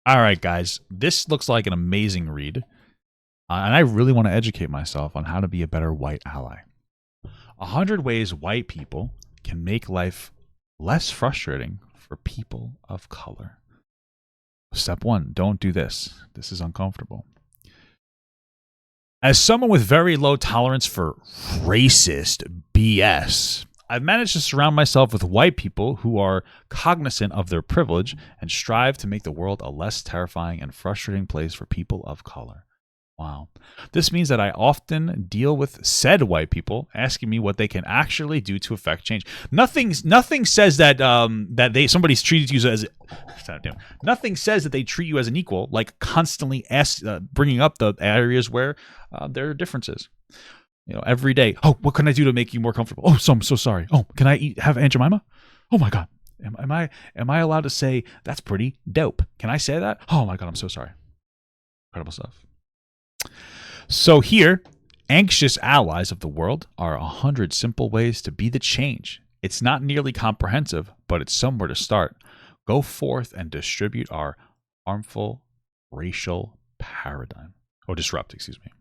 All right, guys, this looks like an amazing read, and I really want to educate myself on how to be a better white ally. 100 ways white people can make life less frustrating for people of color. Step 1, don't do this. This is uncomfortable. As someone with very low tolerance for racist BS, I've managed to surround myself with white people who are cognizant of their privilege and strive to make the world a less terrifying and frustrating place for people of color. Wow. This means that I often deal with said white people asking me what they can actually do to affect change. Nothing says that somebody's treated you as nothing says that they treat you as an equal, like constantly bringing up the areas where there are differences. Every day. Oh, what can I do to make you more comfortable? Oh, I'm so sorry. Oh, can I have Aunt Jemima? Oh my God. Am I allowed to say that's pretty dope? Can I say that? Oh my God, I'm so sorry. Incredible stuff. So here, anxious allies of the world are 100 simple ways to be the change. It's not nearly comprehensive, but it's somewhere to start. Go forth and distribute our harmful racial paradigm. Or disrupt, excuse me.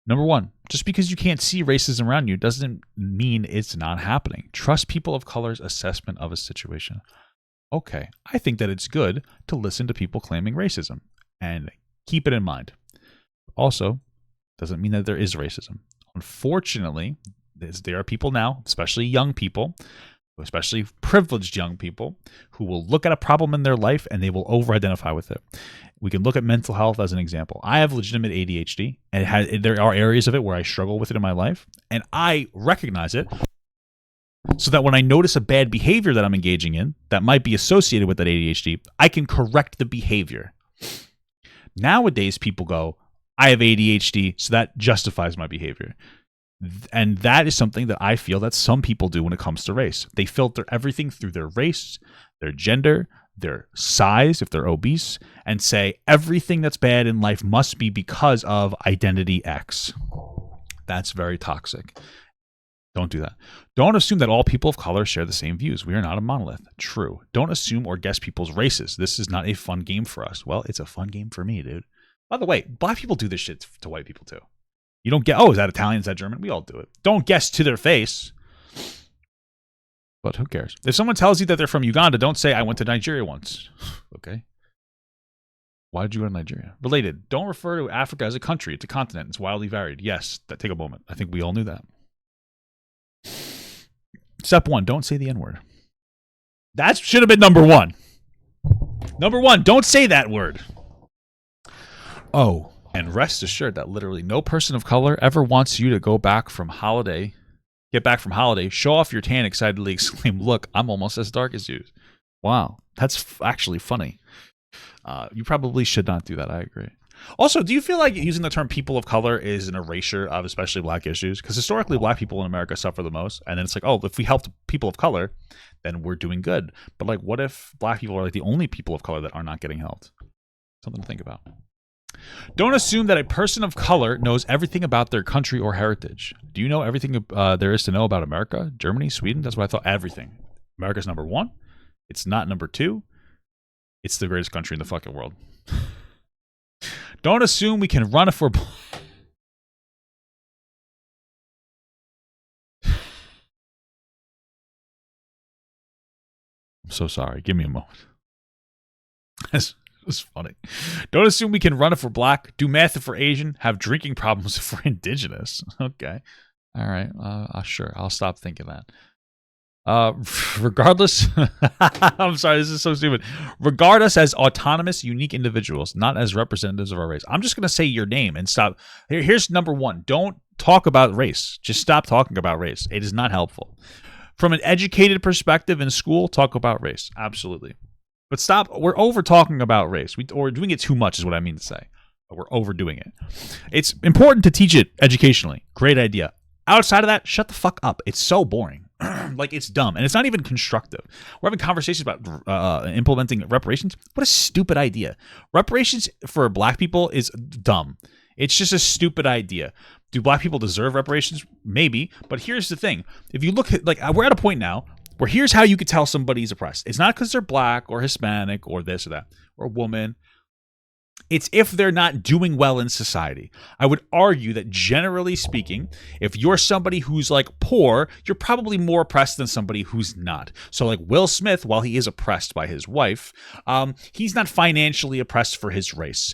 Number 1, just because you can't see racism around you doesn't mean it's not happening. Trust people of color's assessment of a situation. Okay, I think that it's good to listen to people claiming racism and keep it in mind. Also, doesn't mean that there is racism. Unfortunately, there are people now, especially young people, especially privileged young people, who will look at a problem in their life and they will over-identify with it. We can look at mental health as an example. I have legitimate ADHD, and there are areas of it where I struggle with it in my life, and I recognize it so that when I notice a bad behavior that I'm engaging in that might be associated with that ADHD, I can correct the behavior. Nowadays, people go, I have ADHD, so that justifies my behavior. And that is something that I feel that some people do when it comes to race. They filter everything through their race, their gender, their size, if they're obese, and say everything that's bad in life must be because of identity X. That's very toxic. Don't do that. Don't assume that all people of color share the same views. We are not a monolith. True. Don't assume or guess people's races. This is not a fun game for us. Well, it's a fun game for me, dude. By the way, black people do this shit to white people too. You don't get, oh, is that Italian? Is that German? We all do it. Don't guess to their face. But who cares? If someone tells you that they're from Uganda, don't say, I went to Nigeria once. Okay. Why did you go to Nigeria? Related. Don't refer to Africa as a country. It's a continent. It's wildly varied. Yes, take a moment. I think we all knew that. Step 1, don't say the N-word. That should have been number 1. Number 1, don't say that word. Oh, and rest assured that literally no person of color ever wants you to get back from holiday, show off your tan, excitedly exclaim, look, I'm almost as dark as you. Wow, that's actually funny. You probably should not do that. I agree. Also, do you feel like using the term people of color is an erasure of especially black issues? Because historically, black people in America suffer the most. And then it's like, oh, if we helped people of color, then we're doing good. But like, what if black people are like the only people of color that are not getting helped? Something to think about. Don't assume that a person of color knows everything about their country or heritage. Do you know everything there is to know about America, Germany, Sweden? That's what I thought. Everything. America's number 1. It's not number 2. It's the greatest country in the fucking world. Don't assume we can run if we're... I'm so sorry. Give me a moment. This was funny. Don't assume we can run if we're black, do math if we're Asian, have drinking problems if we're indigenous. Okay. All right. Sure. I'll stop thinking that. Regardless, I'm sorry, this is so stupid. Regard us as autonomous, unique individuals, not as representatives of our race. I'm just going to say your name and stop. Here's number 1. Don't talk about race. Just stop talking about race. It is not helpful. From an educated perspective in school, talk about race. Absolutely. But stop. We're over talking about race. We're doing it too much is what I mean to say. We're overdoing it. It's important to teach it educationally. Great idea. Outside of that, shut the fuck up. It's so boring. Like, it's dumb. And it's not even constructive. We're having conversations about implementing reparations. What a stupid idea. Reparations for black people is dumb. It's just a stupid idea. Do black people deserve reparations? Maybe. But here's the thing. If you look at, like, we're at a point now Where here's how you could tell somebody's oppressed. It's not because they're black or Hispanic or this or that or a woman. It's if they're not doing well in society. I would argue that generally speaking, if you're somebody who's like poor, you're probably more oppressed than somebody who's not. So like Will Smith, while he is oppressed by his wife, he's not financially oppressed for his race,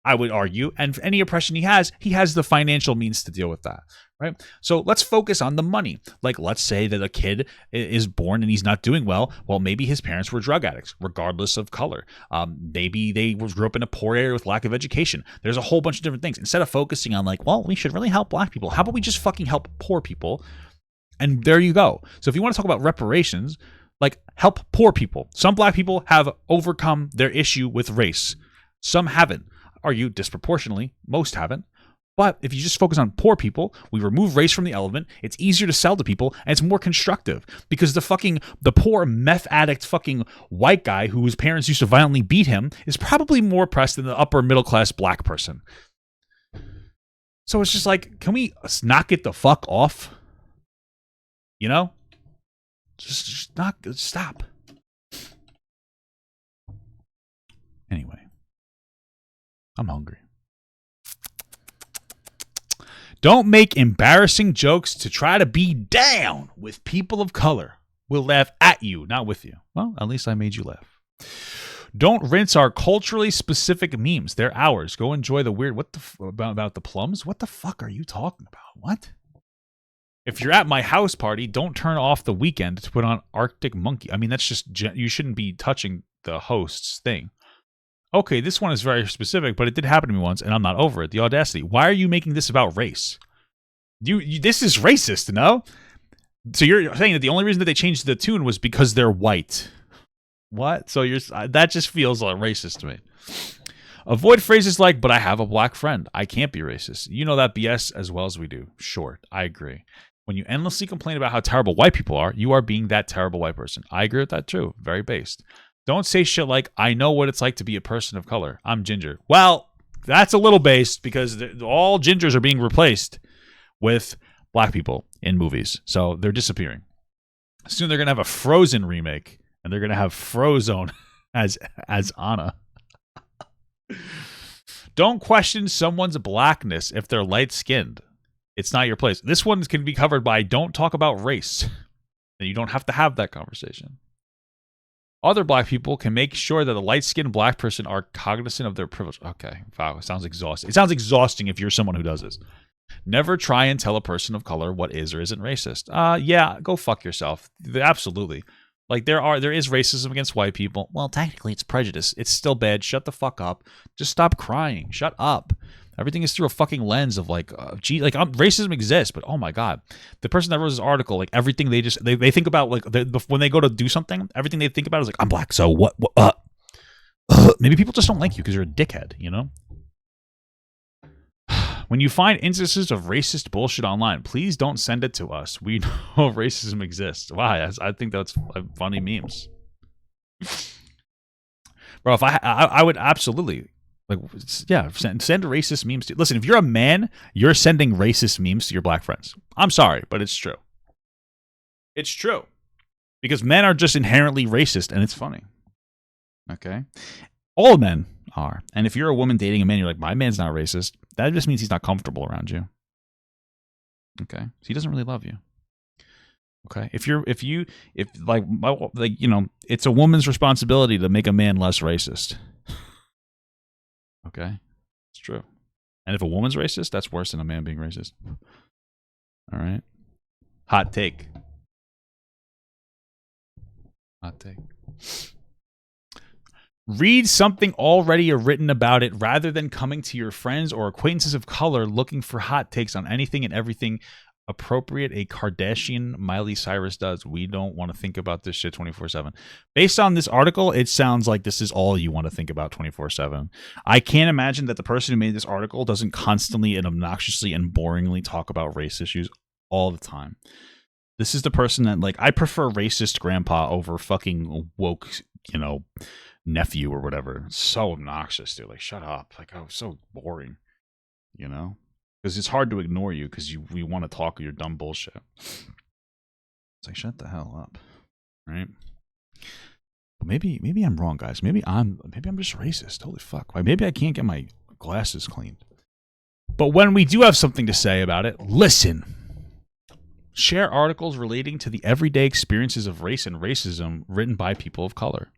I would argue. And any oppression he has the financial means to deal with that. Right. So let's focus on the money. Like, let's say that a kid is born and he's not doing well. Well, maybe his parents were drug addicts, regardless of color. Maybe they grew up in a poor area with lack of education. There's a whole bunch of different things. Instead of focusing on like, well, we should really help black people, how about we just fucking help poor people? And there you go. So if you want to talk about reparations, like, help poor people. Some black people have overcome their issue with race. Some haven't. Argue disproportionately. Most haven't. But if you just focus on poor people, we remove race from the element, it's easier to sell to people, and it's more constructive. Because the poor meth addict fucking white guy whose parents used to violently beat him is probably more oppressed than the upper middle class black person. So it's just like, can we knock it the fuck off? You know? Just stop. Anyway. I'm hungry. Don't make embarrassing jokes to try to be down with people of color. We'll laugh at you, not with you. Well, at least I made you laugh. Don't rinse our culturally specific memes. They're ours. Go enjoy the weird... about the plums? What the fuck are you talking about? What? If you're at my house party, don't turn off the weekend to put on Arctic Monkey. I mean, that's just... you shouldn't be touching the host's thing. Okay, this one is very specific, but it did happen to me once, and I'm not over it. The audacity. Why are you making this about race? This is racist, no? So you're saying that the only reason that they changed the tune was because they're white. What? So that just feels like racist to me. Avoid phrases like, but I have a black friend. I can't be racist. You know that BS as well as we do. Sure, I agree. When you endlessly complain about how terrible white people are, you are being that terrible white person. I agree with that too. Very based. Don't say shit like, I know what it's like to be a person of color. I'm ginger. Well, that's a little based because all gingers are being replaced with black people in movies. So they're disappearing. Soon they're going to have a Frozen remake and they're going to have Frozone as Anna. Don't question someone's blackness if they're light-skinned. It's not your place. This one can be covered by don't talk about race. And you don't have to have that conversation. Other black people can make sure that a light-skinned black person are cognizant of their privilege. Okay, wow, it sounds exhausting. It sounds exhausting if you're someone who does this. Never try and tell a person of color what is or isn't racist. Yeah, go fuck yourself. Absolutely. Like, there is racism against white people. Well, technically, it's prejudice. It's still bad. Shut the fuck up. Just stop crying. Shut up. Everything is through a fucking lens of racism exists, but oh my god, the person that wrote this article, like everything they think about, like when they go to do something, everything they think about is like, I'm black, so what? Maybe people just don't like you because you're a dickhead, you know. When you find instances of racist bullshit online, please don't send it to us. We know racism exists. Why? I think that's funny memes, bro. If I would absolutely. Like, yeah, send racist memes to... Listen, if you're a man, you're sending racist memes to your black friends. I'm sorry, but it's true. It's true. Because men are just inherently racist, and it's funny. Okay? All men are. And if you're a woman dating a man, you're like, my man's not racist. That just means he's not comfortable around you. Okay? So he doesn't really love you. Okay? If it's a woman's responsibility to make a man less racist. Okay, it's true. And if a woman's racist, that's worse than a man being racist. All right. Hot take. Read something already written about it rather than coming to your friends or acquaintances of color looking for hot takes on anything and everything appropriate a Kardashian Miley Cyrus does. We don't want to think about this shit 24/7. Based on this article, it sounds like this is all you want to think about 24/7. I can't imagine that the person who made this article doesn't constantly and obnoxiously and boringly talk about race issues all the time. This is the person that, like, I prefer racist grandpa over fucking woke, nephew or whatever. It's so obnoxious, dude. Like, shut up. Like, oh, so boring, Because it's hard to ignore you because we want to talk your dumb bullshit. It's like, shut the hell up. right? But maybe I'm wrong, guys. Maybe I'm just racist. Holy fuck! Maybe I can't get my glasses cleaned. But when we do have something to say about it, listen. Share articles relating to the everyday experiences of race and racism written by people of color.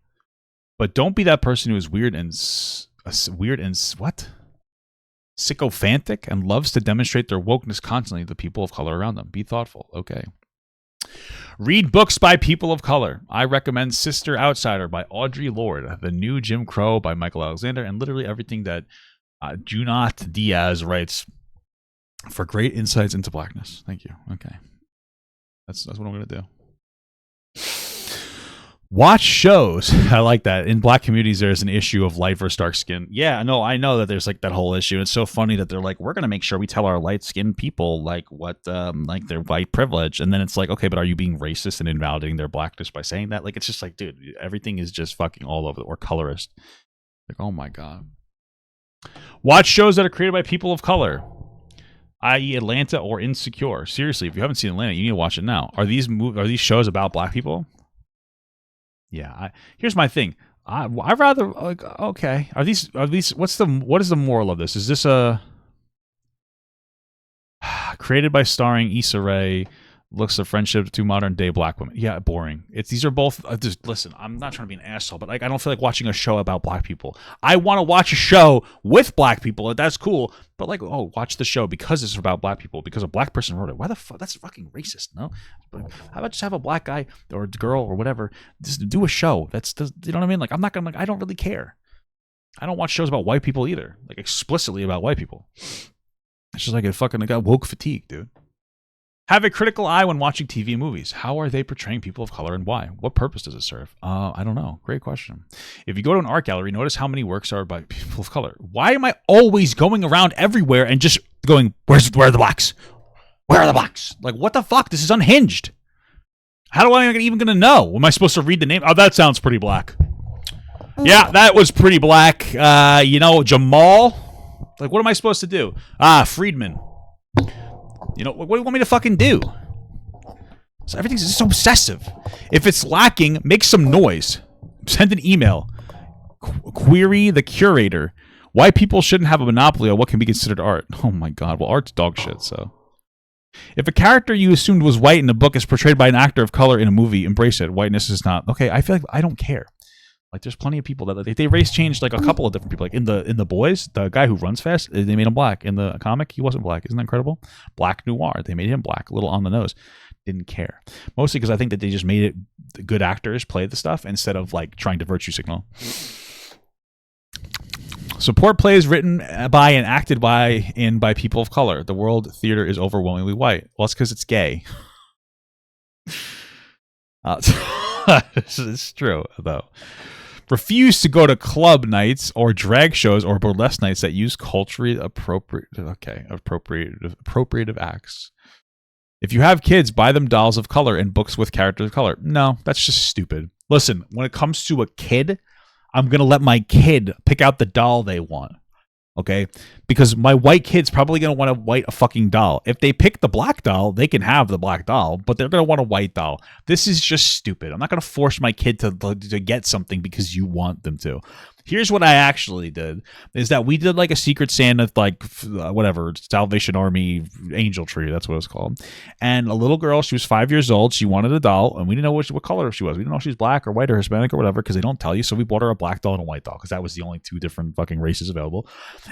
But don't be that person who is weird and sycophantic and loves to demonstrate their wokeness constantly to the people of color around them. Be thoughtful. Okay. Read books by people of color. I recommend Sister Outsider by Audre Lorde, The New Jim Crow by Michael Alexander, and literally everything that Junot Diaz writes for great insights into blackness. Thank you. Okay. That's what I'm going to do. Watch shows. I like that. In black communities, there's an issue of light versus dark skin. Yeah, no, I know that there's like that whole issue. It's so funny that they're like, we're going to make sure we tell our light-skinned people like what, like their white privilege. And then it's like, okay, but are you being racist and invalidating their blackness by saying that? Like, it's just like, dude, everything is just fucking all over, or colorist. Like, oh my God. Watch shows that are created by people of color, i.e. Atlanta or Insecure. Seriously, if you haven't seen Atlanta, you need to watch it now. Are these shows about black people? Yeah. Here's my thing. I rather like. Okay. Are these? What is the moral of this? Is this a created by starring Issa Rae? Looks of friendship to modern day black women. Yeah, boring. These are both. Just listen. I'm not trying to be an asshole, but like I don't feel like watching a show about black people. I want to watch a show with black people. That's cool. But like, oh, watch the show because it's about black people because a black person wrote it. Why the fuck? That's fucking racist. No. But how about just have a black guy or girl or whatever just do a show? You know what I mean? Like I'm not gonna. Like I don't really care. I don't watch shows about white people either. Like explicitly about white people. It's just like I got woke fatigue, dude. Have a critical eye when watching TV and movies. How are they portraying people of color and why? What purpose does it serve? I don't know. Great question. If you go to an art gallery, notice how many works are by people of color. Why am I always going around everywhere and just going, where are the blacks? Where are the blacks? Like, what the fuck? This is unhinged. How do I even going to know? Am I supposed to read the name? Oh, that sounds pretty black. Yeah, that was pretty black. Jamal? Like, what am I supposed to do? Friedman. You know, what do you want me to fucking do? So everything's just so obsessive. If it's lacking, make some noise. Send an email. Query the curator. Why people shouldn't have a monopoly on what can be considered art. Oh my God. Well, art's dog shit, so. If a character you assumed was white in a book is portrayed by an actor of color in a movie, embrace it. Whiteness is not. Okay, I feel like I don't care. Like, there's plenty of people that they race changed like a couple of different people. Like in the Boys, the guy who runs fast, they made him black. In the comic, he wasn't black. Isn't that incredible? Black Noir, they made him black, a little on the nose. Didn't care. Mostly because I think that they just made it good actors play the stuff instead of like trying to virtue signal. Support plays written by and acted by people of color. The world theater is overwhelmingly white. Well, it's because it's gay. It's true though. Refuse to go to club nights or drag shows or burlesque nights that use culturally appropriative acts. If you have kids, buy them dolls of color and books with characters of color. No, that's just stupid. Listen, when it comes to a kid, I'm going to let my kid pick out the doll they want. Okay? Because my white kid's probably going to want a fucking doll. If they pick the black doll, they can have the black doll, but they're going to want a white doll. This is just stupid. I'm not going to force my kid to get something because you want them to. Here's what I actually did, is that we did like a Secret Santa, like whatever, Salvation Army Angel Tree. That's what it was called. And a little girl, she was 5 years old. She wanted a doll, and we didn't know what color she was. We didn't know if she was black or white or Hispanic or whatever because they don't tell you. So we bought her a black doll and a white doll because that was the only two different fucking races available.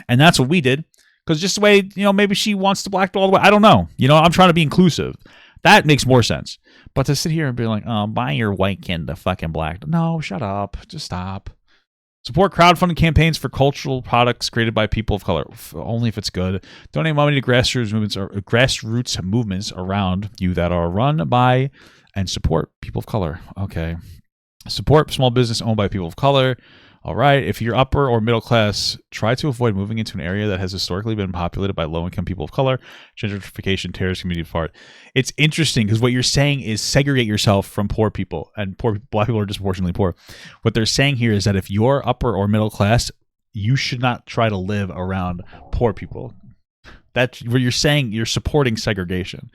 And that's what we did. Because just the way, maybe she wants the black doll all the way. I don't know. I'm trying to be inclusive. That makes more sense. But to sit here and be like, buy your white kid the fucking black. No, shut up. Just stop. Support crowdfunding campaigns for cultural products created by people of color, only if it's good. Donate money to grassroots movements around you that are run by and support people of color. Okay. Support small business owned by people of color. All right. If you're upper or middle class, try to avoid moving into an area that has historically been populated by low-income people of color. Gentrification tears community apart. It's interesting because what you're saying is segregate yourself from poor people, and black people are disproportionately poor. What they're saying here is that if you're upper or middle class, you should not try to live around poor people. That's what you're saying. You're supporting segregation.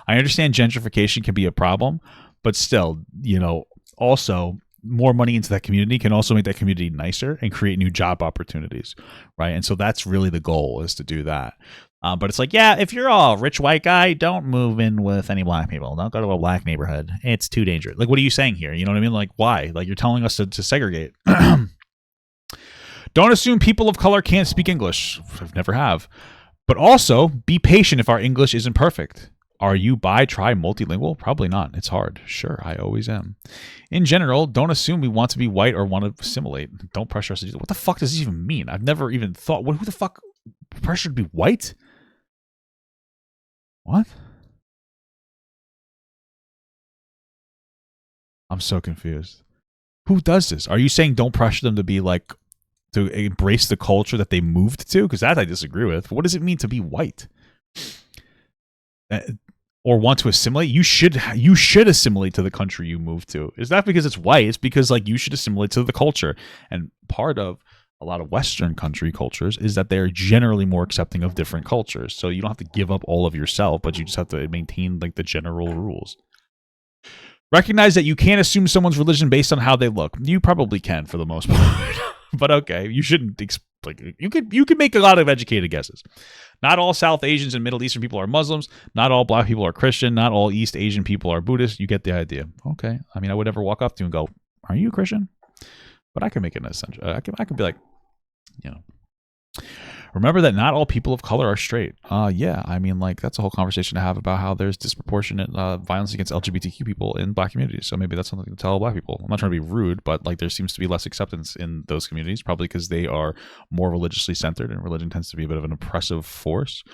I understand gentrification can be a problem, but still, also more money into that community can also make that community nicer and create new job opportunities, right? And so that's really the goal, is to do that. But it's like, yeah, if you're a rich white guy, don't move in with any black people. Don't go to a black neighborhood. It's too dangerous. Like, what are you saying here? You know what I mean? Like, why? Like, you're telling us to segregate. Don't assume people of color can't speak English. I've never have. But also, be patient if our English isn't perfect. Are you bi, tri, multilingual? Probably not. It's hard. Sure, I always am. In general, don't assume we want to be white or want to assimilate. Don't pressure us to do that. What the fuck does this even mean? I've never even thought, who the fuck pressured to be white? What? I'm so confused. Who does this? Are you saying don't pressure them to be like, to embrace the culture that they moved to? Because that I disagree with. What does it mean to be white? Or want to assimilate? You should assimilate to the country you moved to. It's not because it's white. It's because like you should assimilate to the culture. And part of a lot of Western country cultures is that they're generally more accepting of different cultures. So you don't have to give up all of yourself, but you just have to maintain like the general rules. Recognize that you can't assume someone's religion based on how they look. You probably can for the most part. But okay, you shouldn't you could make a lot of educated guesses. Not all South Asians and Middle Eastern people are Muslims. Not all black people are Christian. Not all East Asian people are Buddhist. You get the idea. Okay. I mean, I would never walk up to you and go, "Are you a Christian?" But I can make it an essential. I could be like, you know. Remember that not all people of color are straight. Yeah, I mean, like, that's a whole conversation to have about how there's disproportionate violence against LGBTQ people in black communities. So maybe that's something to tell black people. I'm not trying to be rude, but like there seems to be less acceptance in those communities, probably because they are more religiously centered, and religion tends to be a bit of an oppressive force.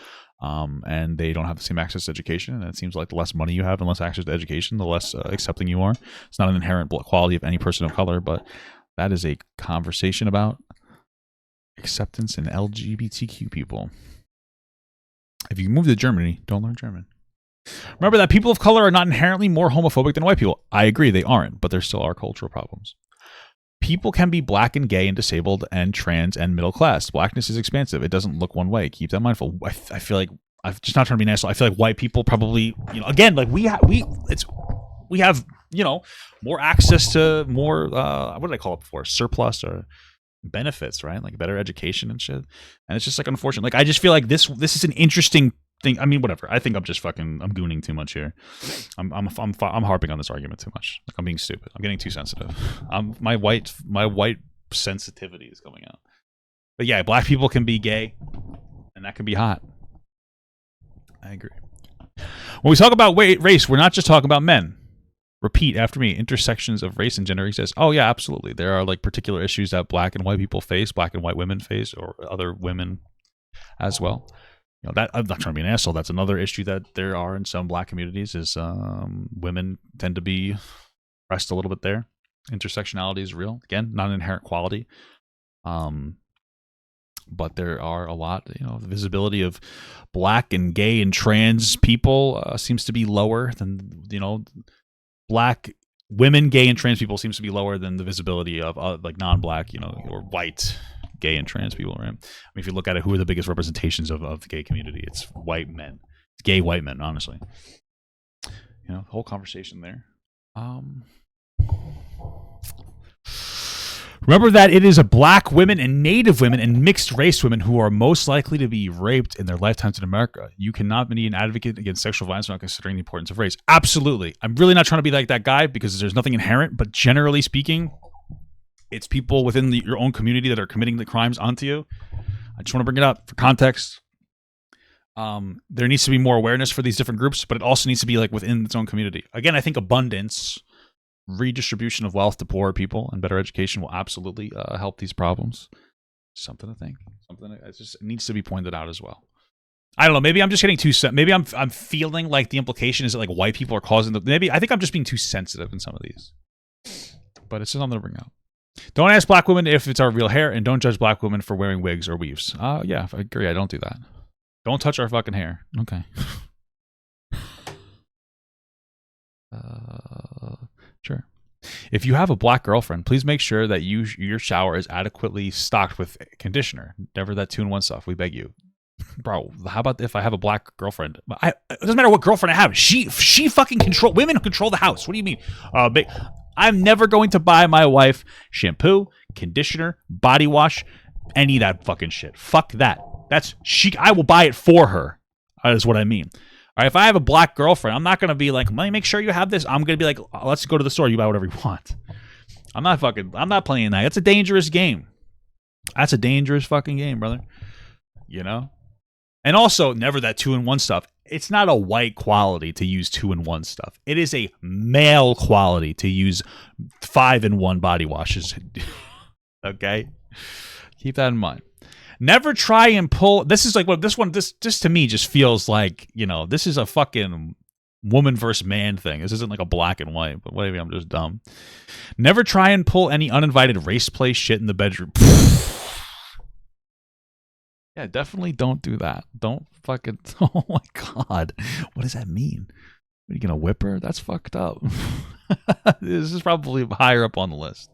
And they don't have the same access to education. And it seems like the less money you have and less access to education, the less accepting you are. It's not an inherent quality of any person of color, but that is a conversation about acceptance in LGBTQ people. If you move to Germany, don't learn German. Remember that people of color are not inherently more homophobic than white people. I agree, they aren't, but there still are cultural problems. People can be black and gay and disabled and trans and middle class. Blackness is expansive. It doesn't look one way. Keep that mindful. I feel like, I'm just not trying to be nice. I feel like white people probably, again, like we have, more access to more, what did I call it before? Surplus or benefits, right? Like better education and shit. And it's just like unfortunate. Like I just feel like this is an interesting thing. I mean, whatever. I think I'm just I'm gooning too much here. I'm harping on this argument too much. Like I'm being stupid. I'm getting too sensitive. My white sensitivity is coming out. But yeah, black people can be gay, and that can be hot. I agree. When we talk about race, we're not just talking about men. Repeat after me. Intersections of race and gender exist. Oh yeah, absolutely. There are like particular issues that black and white people face, black and white women face, or other women as well. That I'm not trying to be an asshole. That's another issue that there are in some black communities is women tend to be oppressed a little bit there. Intersectionality is real. Again, not an inherent quality. But there are a lot, the visibility of black and gay and trans people seems to be lower than, black women, gay, and trans people seems to be lower than the visibility of like non-black, or white, gay, and trans people, right? I mean, if you look at it, who are the biggest representations of the gay community? It's white men. It's gay white men, honestly. Whole conversation there. Remember that it is a black women and native women and mixed race women who are most likely to be raped in their lifetimes in America. You cannot be an advocate against sexual violence without considering the importance of race. Absolutely. I'm really not trying to be like that guy because there's nothing inherent, but generally speaking, it's people within your own community that are committing the crimes onto you. I just want to bring it up for context. There needs to be more awareness for these different groups, but it also needs to be like within its own community. Again, I think abundance, redistribution of wealth to poorer people, and better education will absolutely help these problems. Something to think. Something that just needs to be pointed out as well. I don't know. Maybe I'm just getting too. Maybe I'm feeling like the implication is that like white people are causing the. Maybe I think I'm just being too sensitive in some of these. But it's something to bring up. Don't ask black women if it's our real hair, and don't judge black women for wearing wigs or weaves. Yeah, I agree. I don't do that. Don't touch our fucking hair. Okay. Sure. If you have a black girlfriend, please make sure that your shower is adequately stocked with conditioner. Never that 2-in-1 stuff. We beg you. Bro, how about if I have a black girlfriend? It doesn't matter what girlfriend I have. She fucking women control the house. What do you mean? I'm never going to buy my wife shampoo, conditioner, body wash, any of that fucking shit. Fuck that. I will buy it for her. That is what I mean. All right, if I have a black girlfriend, I'm not going to be like, let me make sure you have this. I'm going to be like, let's go to the store. You buy whatever you want. I'm not playing that. It's a dangerous game. That's a dangerous fucking game, brother. You know? And also, never that 2-in-1 stuff. It's not a white quality to use 2-in-1 stuff. It is a male quality to use 5-in-1 body washes. Okay? Keep that in mind. Never try and pull. This is like what this to me just feels like, you know, this is a fucking woman versus man thing. This isn't like a black and white, but maybe I'm just dumb. Never try and pull any uninvited race play shit in the bedroom. Yeah, definitely don't do that. Don't fucking. Oh my God. What does that mean? Are you going to whip her? That's fucked up. This is probably higher up on the list.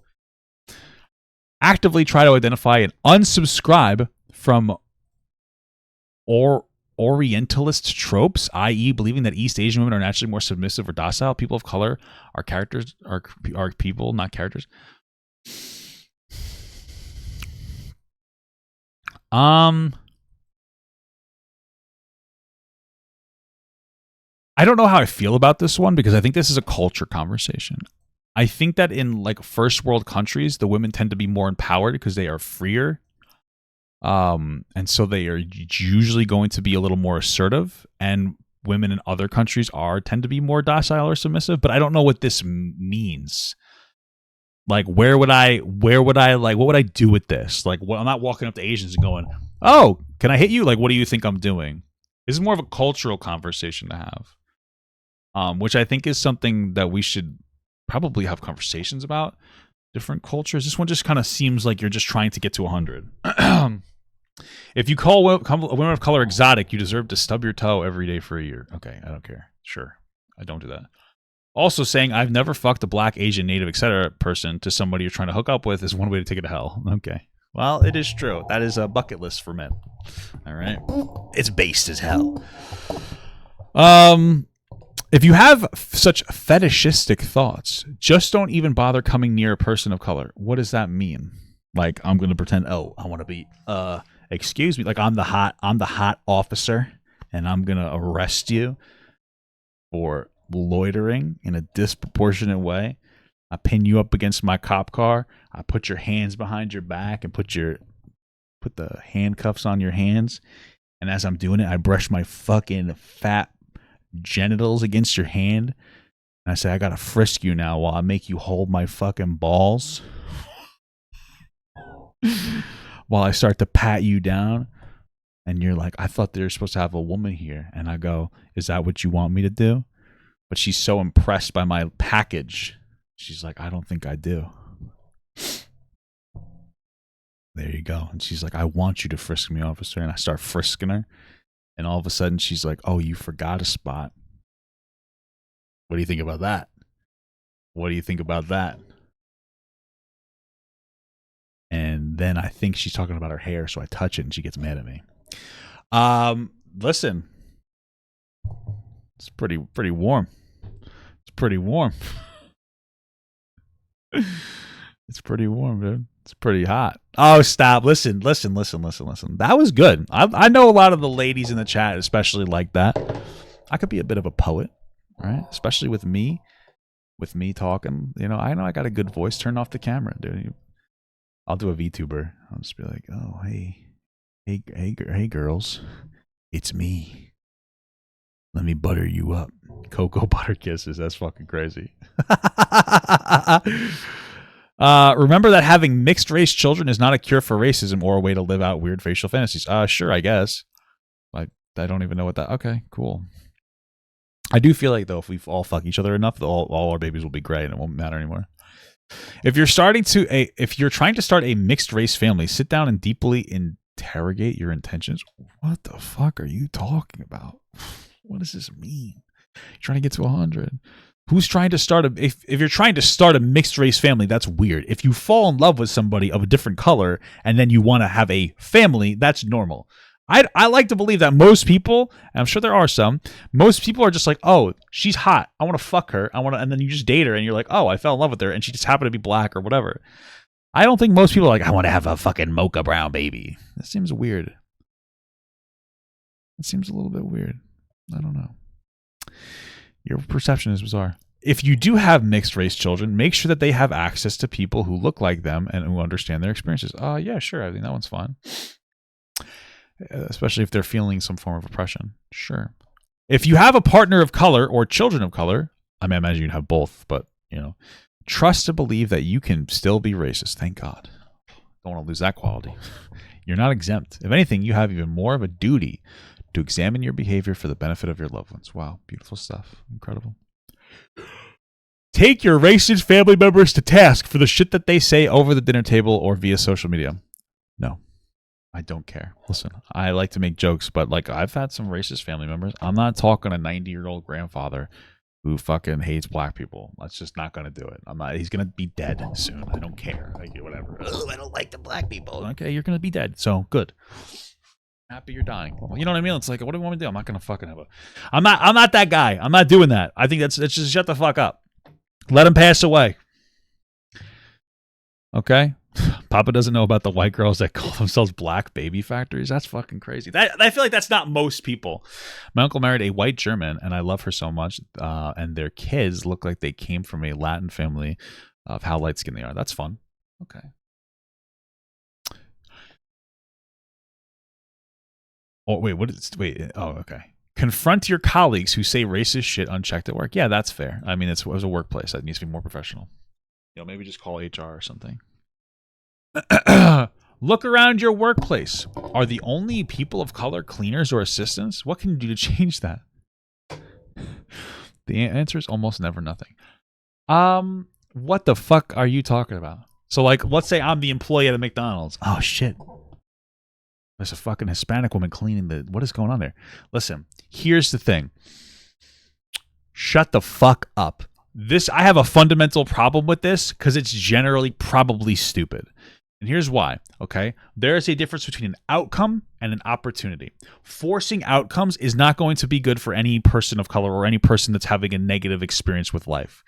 Actively try to identify and unsubscribe from Orientalist tropes, i.e., believing that East Asian women are naturally more submissive or docile. People of color are characters, are people, not characters. I don't know how I feel about this one because I think this is a culture conversation. I think that in like first world countries, the women tend to be more empowered because they are freer. And so they are usually going to be a little more assertive, and women in other countries tend to be more docile or submissive, but I don't know what this means. Like, what would I do with this? Like, I'm not walking up to Asians and going, oh, can I hit you? Like, what do you think I'm doing? This is more of a cultural conversation to have, which I think is something that we should probably have conversations about. Different cultures. This one just kind of seems like you're just trying to get to 100. If you call women of color exotic, you deserve to stub your toe every day for a year. Okay, I don't care. Sure, I don't do that. Also, saying I've never fucked a black, Asian, native, etc. person to somebody you're trying to hook up with is one way to take it to hell. Okay. Well, it is true. That is a bucket list for men. All right. It's based as hell. If you have such fetishistic thoughts, just don't even bother coming near a person of color. What does that mean? Like, I'm going to pretend, I want to be, excuse me, like I'm the hot officer and I'm going to arrest you for loitering in a disproportionate way. I pin you up against my cop car. I put your hands behind your back and put the handcuffs on your hands. And as I'm doing it, I brush my fucking fat genitals against your hand. And I say, I gotta frisk you now while I make you hold my fucking balls. While I start to pat you down. And you're like, I thought they were supposed to have a woman here. And I go, is that what you want me to do? But she's so impressed by my package. She's like, I don't think I do. There you go. And she's like, I want you to frisk me, officer. And I start frisking her. And all of a sudden, she's like, oh, you forgot a spot. What do you think about that? What do you think about that? And then I think she's talking about her hair, so I touch it and she gets mad at me. Listen. It's pretty warm. It's pretty warm. It's pretty warm, dude. It's pretty hot. Oh, stop. Listen. That was good. I know a lot of the ladies in the chat especially like that. I could be a bit of a poet, right? Especially with me talking. You know I got a good voice. Turn off the camera, dude. I'll do a VTuber. I'll just be like, oh, hey, girls. It's me. Let me butter you up. Cocoa butter kisses. That's fucking crazy. Remember that having mixed race children is not a cure for racism or a way to live out weird facial fantasies. Sure, I guess. Like, I don't even know what that. Okay, cool. I do feel like though, if we all fuck each other enough, all our babies will be gray and it won't matter anymore. If you're trying to start a mixed race family, sit down and deeply interrogate your intentions. What the fuck are you talking about? What does this mean? You're trying to get to 100. Who's trying to start if you're trying to start a mixed race family, that's weird. If you fall in love with somebody of a different color and then you want to have a family, that's normal. I like to believe that most people, and I'm sure there are some, most people are just like, oh, she's hot, I want to fuck her, and then you just date her, and you're like, oh, I fell in love with her, and she just happened to be black or whatever. I don't think most people are like, I want to have a fucking mocha brown baby. That seems weird. It seems a little bit weird. I don't know. Your perception is bizarre. If you do have mixed race children, make sure that they have access to people who look like them and who understand their experiences. Yeah, sure. I think that one's fine. Especially if they're feeling some form of oppression. Sure. If you have a partner of color or children of color, I mean, I imagine you'd have both, but, trust to believe that you can still be racist. Thank God. Don't want to lose that quality. You're not exempt. If anything, you have even more of a duty to examine your behavior for the benefit of your loved ones. Wow. Beautiful stuff. Incredible. Take your racist family members to task for the shit that they say over the dinner table or via social media. No. I don't care. Listen, I like to make jokes, but I've had some racist family members. I'm not talking a 90-year-old grandfather who fucking hates black people. That's just not going to do it. He's going to be dead soon. I don't care. Whatever. Oh, I don't like the black people. Okay, you're going to be dead. So good. Happy you're dying. You know what I mean? It's like, what do you want me to do? I'm not going to fucking have I'm not that guy. I'm not doing that. I think that's just shut the fuck up. Let him pass away. Okay? Papa doesn't know about the white girls that call themselves black baby factories. That's fucking crazy. I feel like that's not most people. My uncle married a white German, and I love her so much. And their kids look like they came from a Latin family of how light-skinned they are. That's fun. Okay. Oh, wait. Oh, okay. Confront your colleagues who say racist shit unchecked at work. Yeah, that's fair. I mean, it was a workplace. That needs to be more professional. Maybe just call HR or something. Look around your workplace. Are the only people of color cleaners or assistants? What can you do to change that? The answer is almost never nothing. What the fuck are you talking about? So, let's say I'm the employee at a McDonald's. Oh, shit. There's a fucking Hispanic woman cleaning what is going on there? Listen, here's the thing. Shut the fuck up. I have a fundamental problem with this because it's generally probably stupid. And here's why, okay? There is a difference between an outcome and an opportunity. Forcing outcomes is not going to be good for any person of color or any person that's having a negative experience with life.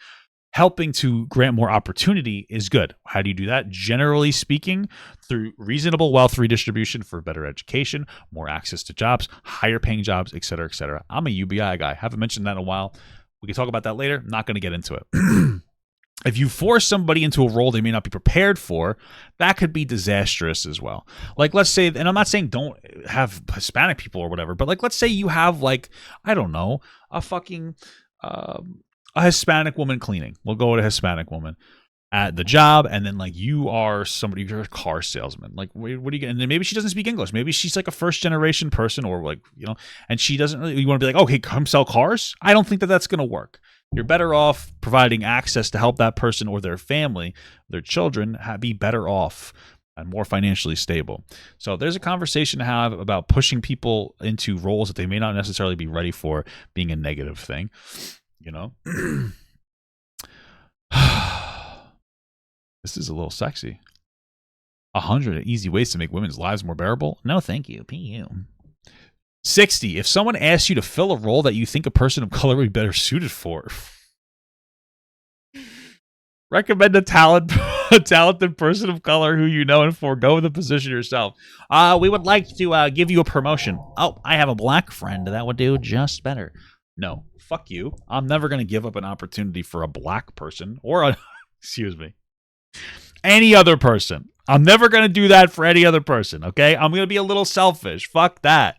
Helping to grant more opportunity is good. How do you do that? Generally speaking, through reasonable wealth redistribution for better education, more access to jobs, higher paying jobs, et cetera, et cetera. I'm a UBI guy. Haven't mentioned that in a while. We can talk about that later. Not going to get into it. If you force somebody into a role they may not be prepared for, that could be disastrous as well. Let's say, and I'm not saying don't have Hispanic people or whatever, but let's say you have I don't know, a fucking a Hispanic woman cleaning. We'll go with a Hispanic woman at the job, and then you are somebody, you're a car salesman. What are you getting? And then maybe she doesn't speak English. Maybe she's a first generation person, or and she doesn't really. You want to be okay, come sell cars? I don't think that that's going to work. You're better off providing access to help that person or their family, their children, be better off and more financially stable. So there's a conversation to have about pushing people into roles that they may not necessarily be ready for being a negative thing. This is a little sexy. 100 easy ways to make women's lives more bearable. No, thank you. PU. 60. If someone asks you to fill a role that you think a person of color would be better suited for, recommend a talented person of color who you know and forego the position yourself. We would like to give you a promotion. Oh, I have a black friend that would do just better. No, fuck you. I'm never going to give up an opportunity for a black person or any other person. I'm never going to do that for any other person, okay? I'm going to be a little selfish. Fuck that.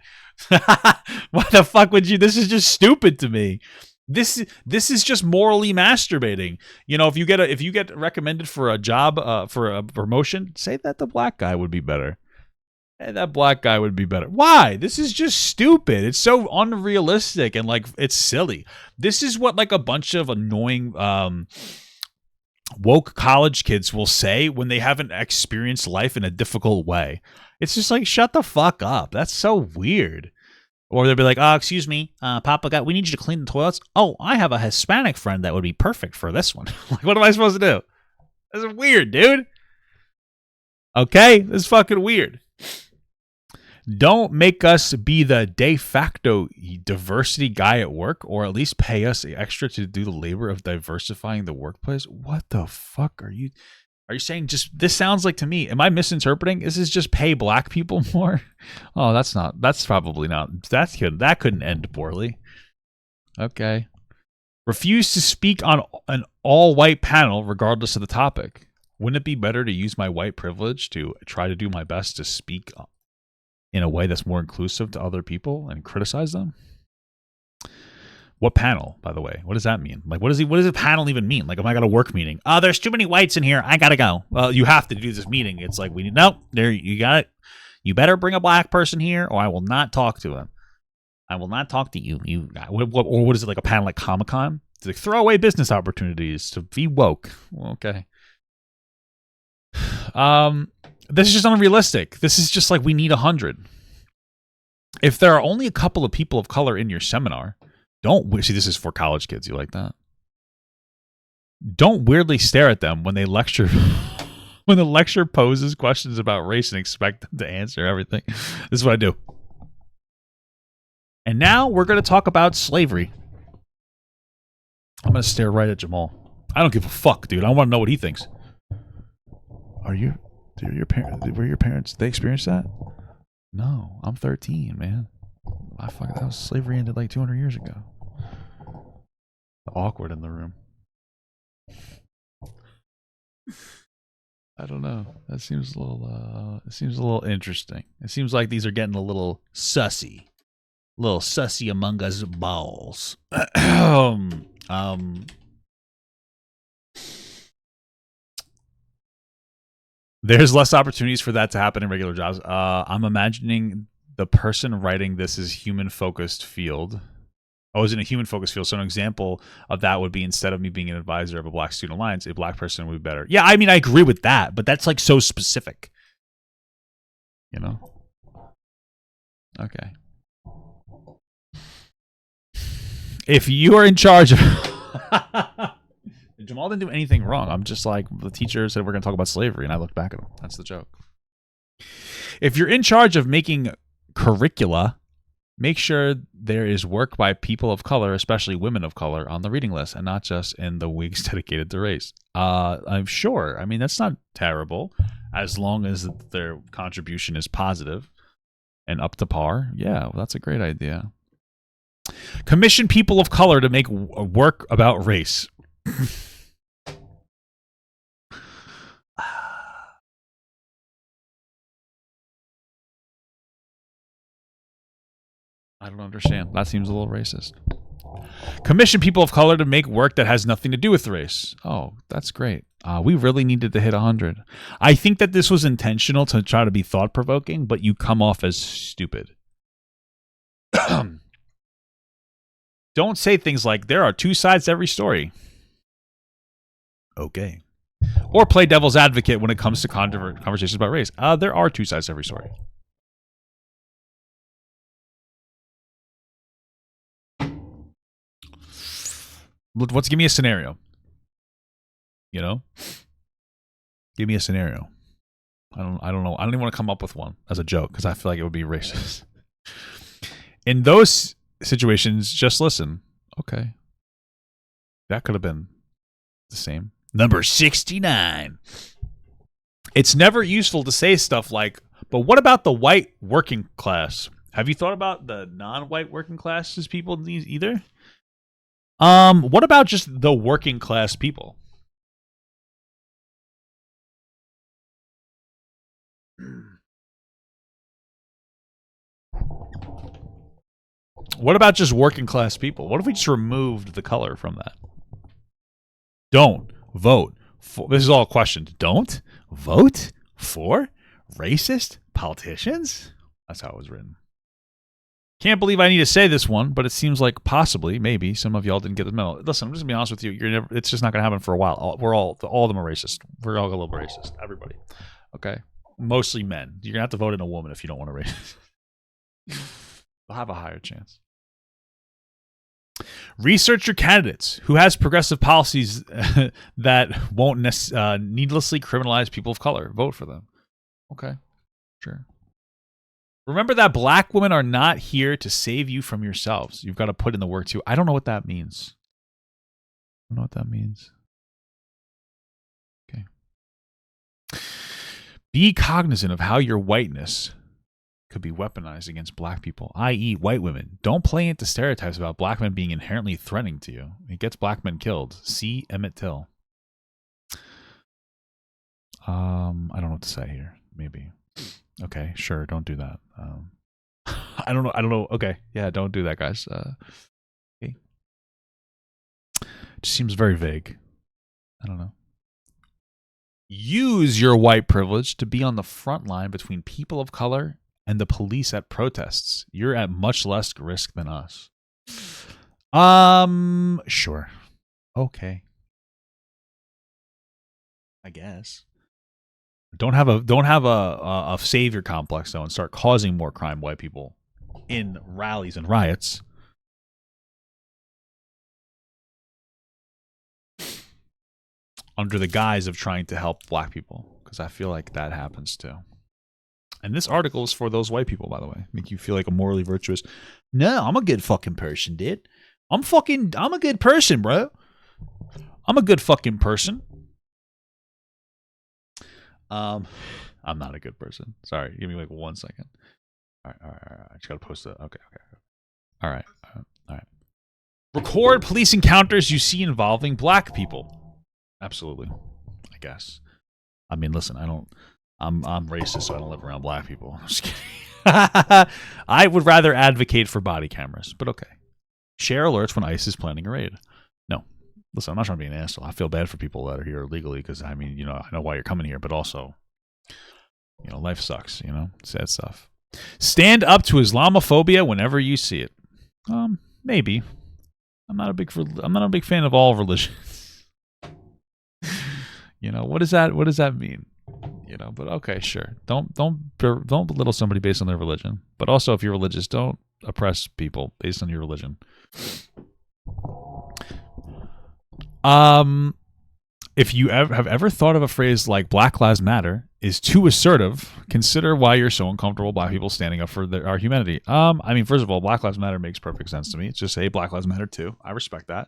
What the fuck would you? This is just stupid to me. This is just morally masturbating. If you get recommended for a job, for a promotion, say that the black guy would be better. Hey, that black guy would be better. Why? This is just stupid. It's so unrealistic and it's silly. This is what a bunch of annoying woke college kids will say when they haven't experienced life in a difficult way. It's just shut the fuck up. That's so weird. Or they'll be like, oh, excuse me, Papa, we need you to clean the toilets. Oh, I have a Hispanic friend that would be perfect for this one. What am I supposed to do? This is weird, dude. Okay? This is fucking weird. Don't make us be the de facto diversity guy at work, or at least pay us extra to do the labor of diversifying the workplace. What the fuck are you? Are you saying just this sounds like to me? Am I misinterpreting? This is just pay black people more? Oh, that's not. That's probably not. That couldn't end poorly. Okay. Refuse to speak on an all-white panel regardless of the topic. Wouldn't it be better to use my white privilege to try to do my best to speak in a way that's more inclusive to other people and criticize them? What panel, by the way? What does that mean? Like, what does a panel even mean? Like, am I got a work meeting? Oh, there's too many whites in here. I gotta go. Well, you have to do this meeting. It's like there you got it. You better bring a black person here, or I will not talk to him. I will not talk to you. What is it, like a panel like Comic-Con? It's like throw away business opportunities to be woke. Well, okay. This is just unrealistic. This is just like we need 100. If there are only a couple of people of color in your seminar, see, this is for college kids. You like that? Don't weirdly stare at them when they lecture. When the lecturer poses questions about race and expect them to answer everything. This is what I do. And now we're going to talk about slavery. I'm going to stare right at Jamal. I don't give a fuck, dude. I want to know what he thinks. Were your parents, they experienced that? No, I'm 13, man. That was slavery ended like 200 years ago. Awkward in the room. I don't know. That seems a little. It seems a little interesting. It seems like these are getting a little sussy. A little sussy among us balls. There's less opportunities for that to happen in regular jobs. I'm imagining the person writing this is human-focused field. Oh, is in a human-focused field. So an example of that would be, instead of me being an advisor of a Black Student Alliance, a black person would be better. Yeah, I mean, I agree with that, but that's like so specific. You know? Okay. If you are in charge of... Jamal didn't do anything wrong. I'm just like, the teacher said we're going to talk about slavery, and I looked back at him. That's the joke. If you're in charge of making curricula, make sure there is work by people of color, especially women of color, on the reading list, and not just in the weeks dedicated to race. I'm sure. I mean, that's not terrible, as long as their contribution is positive and up to par. Yeah, well, that's a great idea. Commission people of color to make work about race. I don't understand. That seems a little racist. Commission people of color to make work that has nothing to do with race. Oh, that's great. We really needed to hit 100. I think that this was intentional to try to be thought-provoking, but you come off as stupid. Don't say things like, there are two sides to every story. Okay. Or play devil's advocate when it comes to conversations about race. There are two sides to every story. Give me a scenario. You know? Give me a scenario. I don't know. I don't even want to come up with one as a joke because I feel like it would be racist. In those situations, just listen. Okay. That could have been the same. Number 69. It's never useful to say stuff like, but what about the white working class? Have you thought about the non-white working classes people either? What about just the working class people? What about just working class people? What if we just removed the color from that? Don't vote for, this is all questions. Don't vote for racist politicians? That's how it was written. Can't believe I need to say this one, but it seems like possibly, maybe, some of y'all didn't get the memo. Listen, I'm just going to be honest with you. It's just not going to happen for a while. All of them are racist. We're all a little racist. Everybody. Okay? Mostly men. You're going to have to vote in a woman if you don't want to racist. They'll have a higher chance. Research your candidates. Who has progressive policies that won't needlessly criminalize people of color? Vote for them. Okay. Sure. Remember that black women are not here to save you from yourselves. You've got to put in the work too. I don't know what that means. I don't know what that means. Okay. Be cognizant of how your whiteness could be weaponized against black people, i.e. white women. Don't play into stereotypes about black men being inherently threatening to you. It gets black men killed. See Emmett Till. I don't know what to say here. Maybe. Okay, sure. Don't do that. I don't know. Okay. Yeah, don't do that, guys. Okay. It just seems very vague. I don't know. Use your white privilege to be on the front line between people of color and the police at protests. You're at much less risk than us. Sure. Okay. I guess. Don't have a savior complex though and start causing more crime, white people, in rallies and riots. Under the guise of trying to help black people, because I feel like that happens too. And this article is for those white people, by the way. Make you feel like a morally virtuous. No, I'm a good fucking person, dude. I'm a good person, bro. I'm a good fucking person. I'm not a good person. Sorry, give me like 1 second. All right. I just gotta post it. Okay. All right. Record police encounters you see involving black people. Absolutely, I guess. I mean, listen, I'm racist, so I don't live around black people. I'm just kidding. I would rather advocate for body cameras, but okay. Share alerts when ICE is planning a raid. No. Listen, I'm not trying to be an asshole. I feel bad for people that are here illegally because, I mean, I know why you're coming here, but also, life sucks, sad stuff. Stand up to Islamophobia whenever you see it. Maybe. I'm not a big fan of all religions. What does that mean? But okay, sure. Don't belittle somebody based on their religion. But also, if you're religious, don't oppress people based on your religion. If you have ever thought of a phrase like Black Lives Matter is too assertive, consider why you're so uncomfortable black people standing up for our humanity. I mean, first of all, Black Lives Matter makes perfect sense to me. It's just say Black Lives Matter too. I respect that.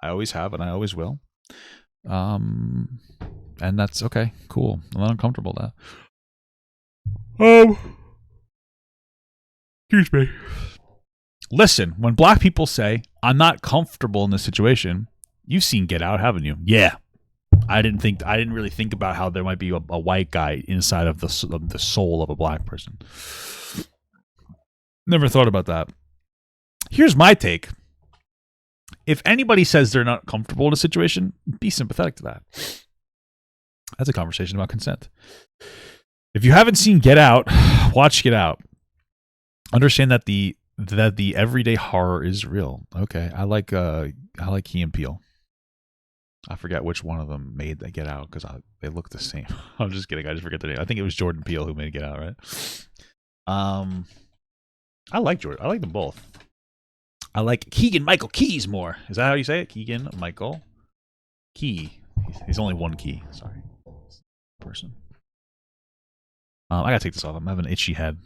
I always have and I always will. And that's okay. Cool. I'm not uncomfortable with that. Excuse me. Listen, when black people say, I'm not comfortable in this situation, you've seen Get Out, haven't you? Yeah. I didn't really think about how there might be a white guy inside of the soul of a black person. Never thought about that. Here's my take. If anybody says they're not comfortable in a situation, be sympathetic to that. That's a conversation about consent. If you haven't seen Get Out, watch Get Out. Understand that the everyday horror is real. Okay, I like Key and Peele. I forget which one of them made the Get Out because they look the same. I'm just kidding. I just forget the name. I think it was Jordan Peele who made Get Out, right? I like Jordan. I like them both. I like Keegan Michael Key's more. Is that how you say it? Keegan Michael Key. He's only one key. Sorry, person. I gotta take this off. I'm having an itchy head.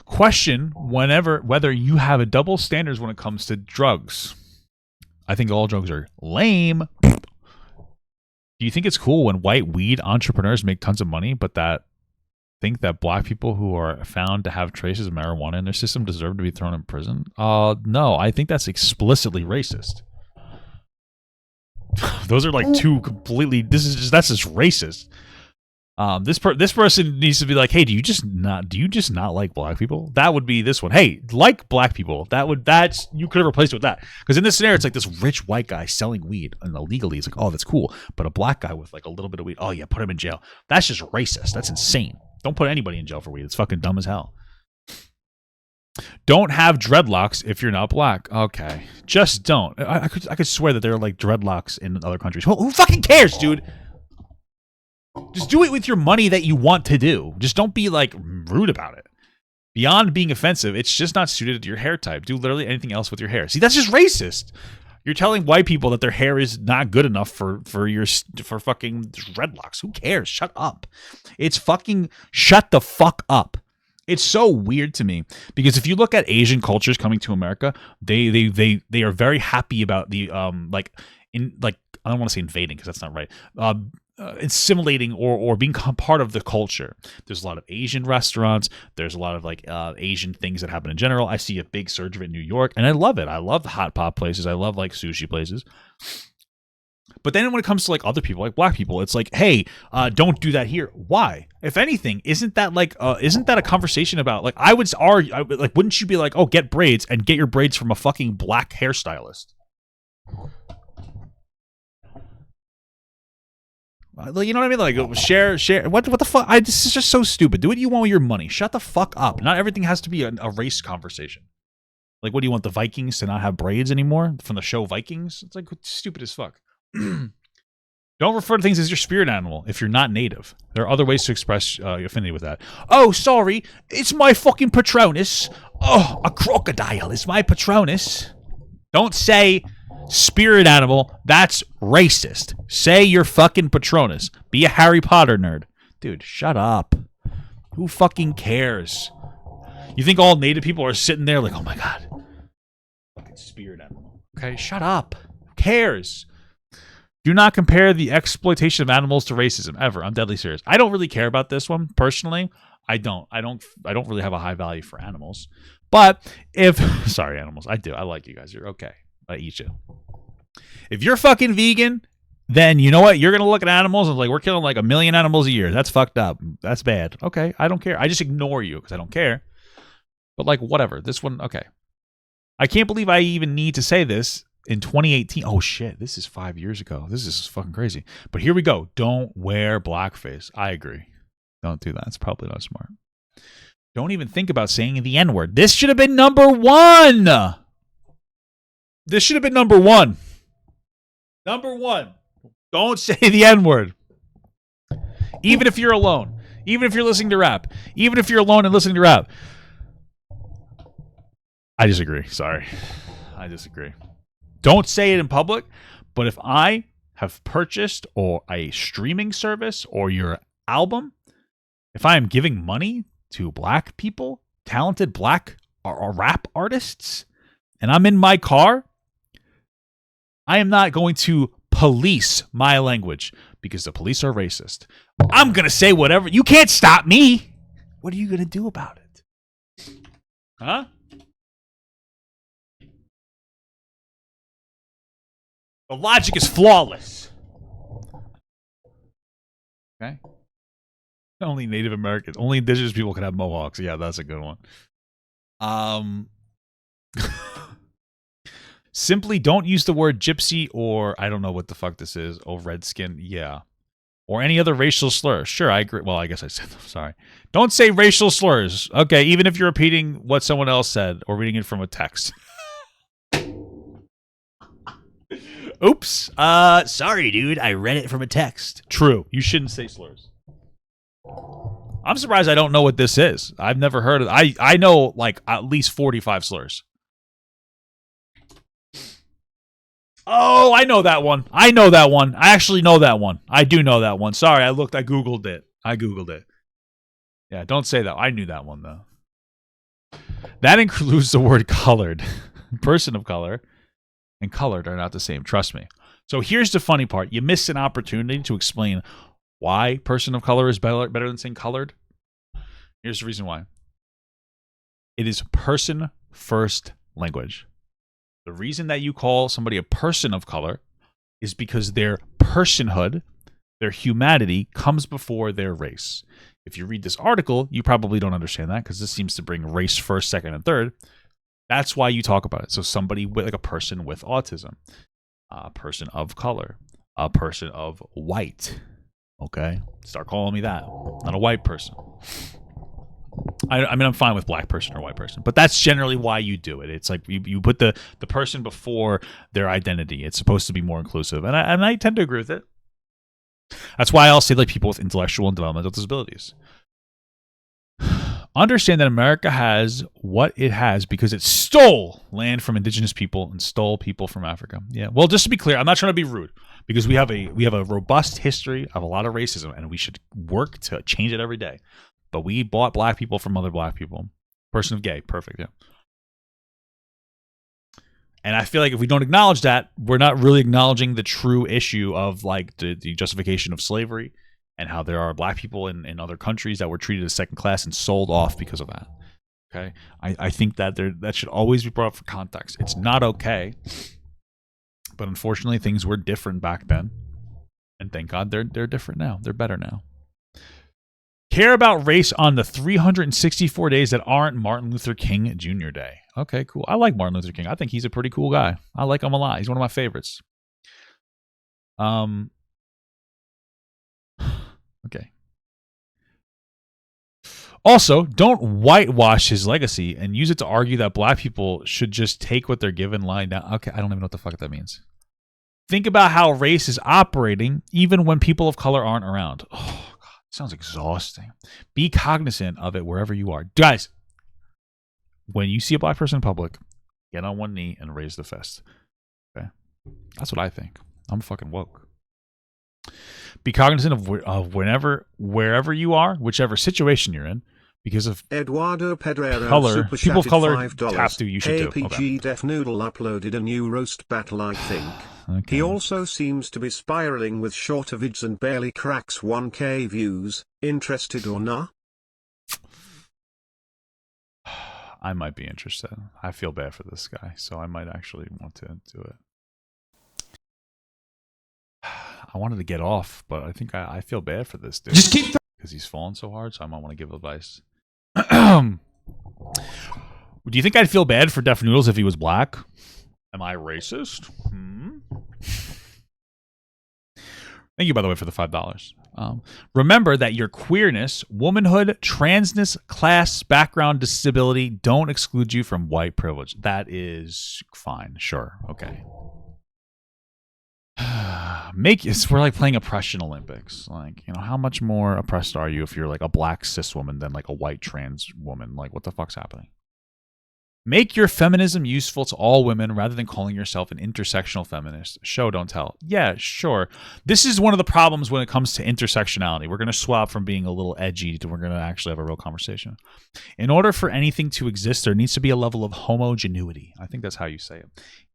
Question whether you have a double standards when it comes to drugs. I think all drugs are lame. Do you think it's cool when white weed entrepreneurs make tons of money, but think that black people who are found to have traces of marijuana in their system deserve to be thrown in prison? No, I think that's explicitly racist. Those are like two completely. That's just racist. This person needs to be like, hey, do you just not like black people? That would be this one. Hey, like black people. You could have replaced it with that. Because in this scenario, it's like this rich white guy selling weed and illegally. It's like, oh, that's cool. But a black guy with like a little bit of weed, oh yeah, put him in jail. That's just racist. That's insane. Don't put anybody in jail for weed. It's fucking dumb as hell. Don't have dreadlocks if you're not black. Okay, just don't. I could swear that there are like dreadlocks in other countries. Who fucking cares, dude? Just do it with your money that you want to do. Just don't be like rude about it. Beyond being offensive, it's just not suited to your hair type. Do literally anything else with your hair. See, that's just racist. You're telling white people that their hair is not good enough for fucking dreadlocks. Who cares? Shut up. It's fucking shut the fuck up. It's so weird to me because if you look at Asian cultures coming to America, they are very happy about the I don't want to say invading because that's not right. Assimilating or being part of the culture. There's a lot of Asian restaurants. There's a lot of Asian things that happen in general. I see a big surge of it in New York, and I love it. I love the hot pot places. I love like sushi places. But then when it comes to like other people, like black people, it's like, hey, don't do that here. Why? If anything, isn't that a conversation about like I would argue like wouldn't you be like, oh, get braids and get your braids from a fucking black hairstylist? You know what I mean? Like share. What the fuck? This is just so stupid. Do what you want with your money. Shut the fuck up. Not everything has to be a race conversation. Like, what do you want the Vikings to not have braids anymore from the show Vikings? It's like stupid as fuck. Don't refer to things as your spirit animal if you're not native. There are other ways to express affinity with that. Oh, sorry, it's my fucking Patronus. Oh, a crocodile is my Patronus. Don't say spirit animal. That's racist. Say your fucking Patronus. Be a Harry Potter nerd. Dude, shut up. Who fucking cares? You think all native people are sitting there like, oh my god, fucking spirit animal. Okay, shut up. Who cares? Do not compare the exploitation of animals to racism ever. I'm deadly serious. I don't really care about this one personally. I don't really have a high value for animals. But sorry, animals. I do. I like you guys. You're okay. I eat you. If you're fucking vegan, then you know what? You're gonna look at animals and like we're killing like 1 million animals a year. That's fucked up. That's bad. Okay, I don't care. I just ignore you because I don't care. But like whatever. This one, okay. I can't believe I even need to say this. In 2018, oh shit, this is 5 years ago. This is fucking crazy. But here we go. Don't wear blackface. I agree. Don't do that. It's probably not smart. Don't even think about saying the N-word. This should have been number 1. This should have been number 1. Number 1. Don't say the N-word. Even if you're alone. Even if you're listening to rap. Even if you're alone and listening to rap. I disagree. Sorry. I disagree. Don't say it in public, but if I have purchased or a streaming service or your album, if I am giving money to black people, talented black or rap artists, and I'm in my car, I am not going to police my language because the police are racist. I'm going to say whatever. You can't stop me. What are you going to do about it? Huh? The logic is flawless. Okay. Only Native Americans, only indigenous people can have mohawks. Yeah, that's a good one. Simply don't use the word gypsy or I don't know what the fuck this is. Oh, redskin. Yeah. Or any other racial slur. Sure, I agree. Well, I guess I said them. Sorry. Don't say racial slurs. Okay, even if you're repeating what someone else said or reading it from a text. Oops. Sorry, dude. I read it from a text. True. You shouldn't say slurs. I'm surprised I don't know what this is. I've never heard of it. I know like at least 45 slurs. Oh, I know that one. I actually know that one. I do know that one. Sorry, I Googled it. Yeah, don't say that. I knew that one, though. That includes the word colored. Person of color and colored are not the same. Trust me. So here's the funny part. You missed an opportunity to explain why person of color is better than saying colored. Here's the reason why. It is person first language. The reason that you call somebody a person of color is because their personhood, their humanity comes before their race. If you read this article, you probably don't understand that because this seems to bring race first, second, and third. That's why you talk about it. So somebody with like a person with autism, a person of color, a person of white. Okay? Start calling me that. Not a white person. I mean, I'm fine with black person or white person, but that's generally why you do it. It's like you put the person before their identity. It's supposed to be more inclusive, and I tend to agree with it. That's why I'll say like people with intellectual and developmental disabilities. Understand that America has what it has because it stole land from indigenous people and stole people from Africa. Yeah. Well, just to be clear, I'm not trying to be rude because we have a robust history of a lot of racism, and we should work to change it every day. but we bought black people from other black people. Person of gay, perfect, yeah. And I feel like if we don't acknowledge that, we're not really acknowledging the true issue of like the justification of slavery and how there are black people in other countries that were treated as second class and sold off because of that. Okay, I think that that should always be brought up for context. It's not okay, but unfortunately, things were different back then, and thank God they're different now. They're better now. Care about race on the 364 days that aren't Martin Luther King Jr. Day. Okay, cool. I like Martin Luther King. I think he's a pretty cool guy. I like him a lot. He's one of my favorites. Okay. Also, don't whitewash his legacy and use it to argue that black people should just take what they're given lying down. Okay, I don't even know what the fuck that means. Think about how race is operating even when people of color aren't around. Oh, God, sounds exhausting. Be cognizant of it wherever you are. Guys, when you see a black person in public, get on one knee and raise the fist. Okay? That's what I think. I'm fucking woke. Be cognizant of wherever you are, whichever situation you're in, because of Eduardo Pedrero, color, people of color have to, you should APG do. Okay. Def Noodle uploaded a new roast battle, I think. Okay. He also seems to be spiraling with shorter vids and barely cracks 1K views. Interested or not? I might be interested. I feel bad for this guy, so I might actually want to do it. I wanted to get off, but I think I feel bad for this dude. Just keep because he's fallen so hard, so I might want to give advice. Do you think I'd feel bad for Def Noodles if he was black? Am I racist? Thank you, by the way, for the $5. Remember that your queerness, womanhood, transness, class, background, disability don't exclude you from white privilege. That is fine. Sure. Okay. We're like playing oppression Olympics. Like, you know, how much more oppressed are you if you're like a black cis woman than like a white trans woman? Like, what the fuck's happening? Make your feminism useful to all women rather than calling yourself an intersectional feminist. Show, don't tell. Yeah, sure. This is one of the problems when it comes to intersectionality. We're going to swap from being a little edgy to we're going to actually have a real conversation. In order for anything to exist, there needs to be a level of homogeneity. I think that's how you say it.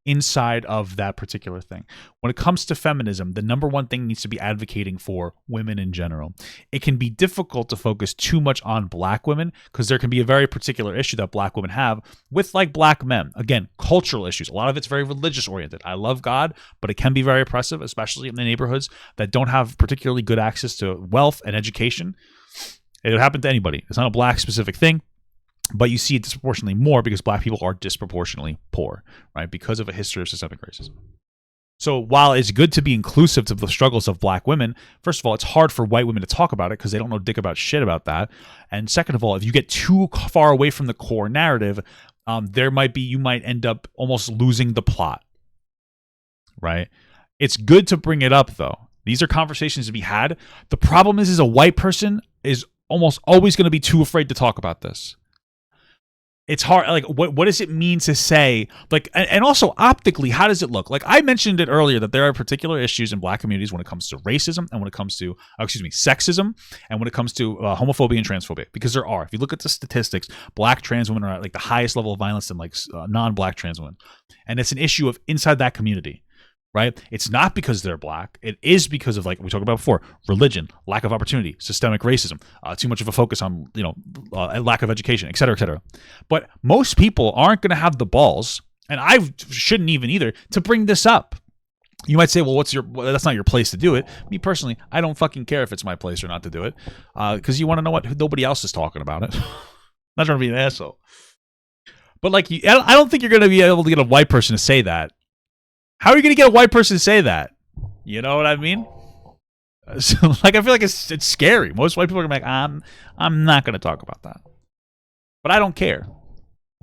Inside of that particular thing. When it comes to feminism, the number one thing needs to be advocating for women in general. It can be difficult to focus too much on black women because there can be a very particular issue that black women have with like black men. Again, cultural issues. A lot of it's very religious oriented. I love God, but it can be very oppressive, especially in the neighborhoods that don't have particularly good access to wealth and education. It would happen to anybody. It's not a black specific thing. But you see it disproportionately more because black people are disproportionately poor, right? Because of a history of systemic racism. So while it's good to be inclusive to the struggles of black women, first of all, it's hard for white women to talk about it because they don't know dick about shit about that. And second of all, if you get too far away from the core narrative, you might end up almost losing the plot, right? It's good to bring it up though. These are conversations to be had. The problem is a white person is almost always going to be too afraid to talk about this. It's hard. Like, what does it mean to say? Like, and also optically, how does it look? Like, I mentioned it earlier that there are particular issues in black communities when it comes to racism and when it comes to, sexism and when it comes to homophobia and transphobia. Because there are. If you look at the statistics, black trans women are at like the highest level of violence than like non-black trans women, and it's an issue of inside that community. Right? It's not because they're black. It is because of, like we talked about before, religion, lack of opportunity, systemic racism, too much of a focus on, lack of education, et cetera, et cetera. But most people aren't going to have the balls, and I shouldn't even either, to bring this up. You might say, well, that's not your place to do it. Me personally, I don't fucking care if it's my place or not to do it, because you want to know what? Nobody else is talking about it. Not trying to be an asshole. But like, I don't think you're going to be able to get a white person to say that. How are you going to get a white person to say that? You know what I mean? So, like, I feel like it's scary. Most white people are going to be like, I'm not going to talk about that. But I don't care.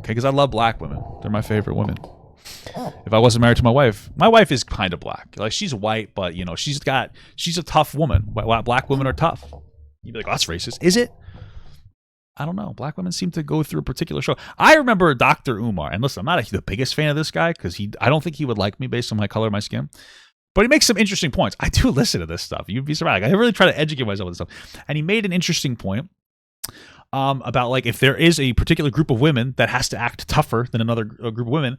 Okay, because I love black women. They're my favorite women. If I wasn't married to my wife is kind of black. Like, she's white, but, she's a tough woman. Black women are tough. You'd be like, oh, that's racist. Is it? I don't know. Black women seem to go through a particular show. I remember Dr. Umar, and listen, I'm not the biggest fan of this guy because I don't think he would like me based on my color of my skin, but he makes some interesting points. I do listen to this stuff. You'd be surprised. I really try to educate myself on this stuff. And he made an interesting point about like if there is a particular group of women that has to act tougher than another group of women,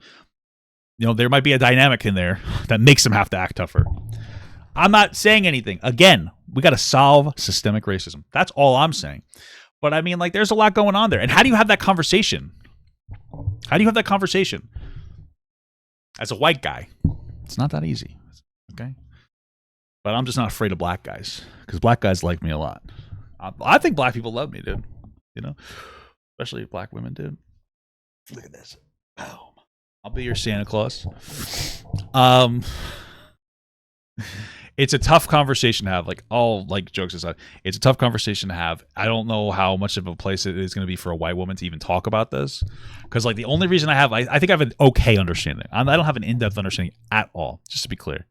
there might be a dynamic in there that makes them have to act tougher. I'm not saying anything. Again, we got to solve systemic racism. That's all I'm saying. But I mean, like, there's a lot going on there. And how do you have that conversation? How do you have that conversation as a white guy? It's not that easy. Okay. But I'm just not afraid of black guys because black guys like me a lot. I think black people love me, dude. Especially black women, dude. Look at this. Oh, I'll be your Santa Claus. It's a tough conversation to have. Like, all like jokes aside, it's a tough conversation to have. I don't know how much of a place it is going to be for a white woman to even talk about this, because like the only reason I think I have an okay understanding. I don't have an in-depth understanding at all, just to be clear.